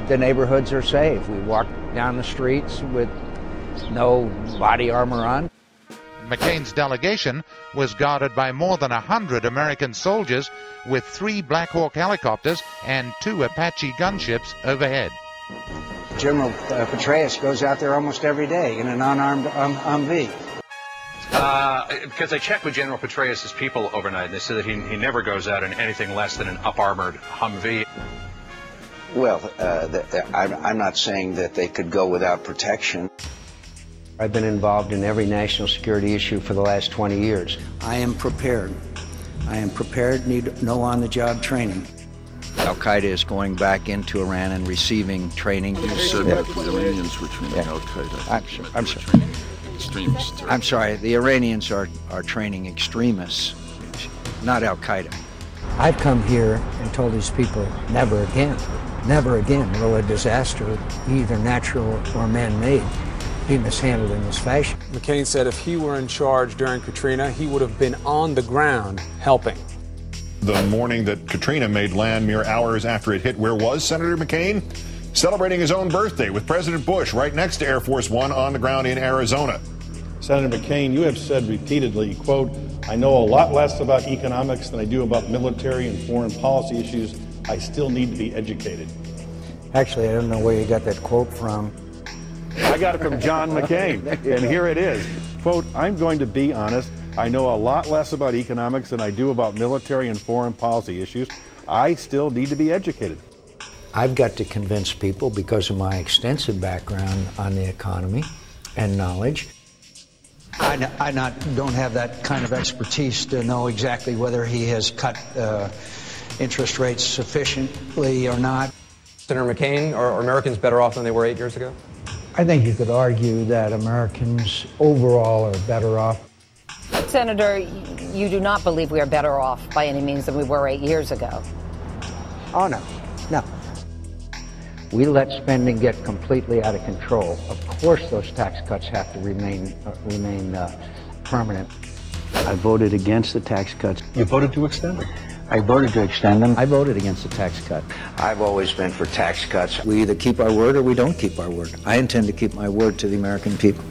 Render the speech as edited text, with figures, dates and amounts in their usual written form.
The neighborhoods are safe. We walk down the streets with no body armor on. McCain's delegation was guarded by more than 100 American soldiers with 3 Black Hawk helicopters and 2 Apache gunships overhead. General Petraeus goes out there almost every day in an unarmed Humvee. Because I checked with General Petraeus' people overnight, and they said that he never goes out in anything less than an up-armored Humvee. Well, I'm not saying that they could go without protection. I've been involved in every national security issue for the last 20 years. I am prepared. I am prepared, need no on-the-job training. Al-Qaeda is going back into Iran and receiving training. You said that the Iranians were training Al-Qaeda. I'm sorry. Extremists. I'm sorry, the Iranians are training extremists, not Al-Qaeda. I've come here and told these people, never again will a disaster, either natural or man-made, be mishandled in this fashion. McCain said if he were in charge during Katrina, he would have been on the ground helping. The morning that Katrina made land, mere hours after it hit, where was Senator McCain? Celebrating his own birthday with President Bush right next to Air Force One on the ground in Arizona. Senator McCain, you have said repeatedly, quote, I know a lot less about economics than I do about military and foreign policy issues. I still need to be educated. Actually, I don't know where you got that quote from. I got it from John McCain, and here it is. Quote, I'm going to be honest. I know a lot less about economics than I do about military and foreign policy issues. I still need to be educated. I've got to convince people, because of my extensive background on the economy and knowledge. I don't have that kind of expertise to know exactly whether he has cut interest rates sufficiently or not. Senator McCain, are Americans better off than they were 8 years ago? I think you could argue that Americans overall are better off. Senator, you do not believe we are better off by any means than we were 8 years ago. Oh, no. We let spending get completely out of control. Of course those tax cuts have to remain permanent. I voted against the tax cuts. You voted to extend them? I voted to extend them. I voted against the tax cut. I've always been for tax cuts. We either keep our word or we don't keep our word. I intend to keep my word to the American people.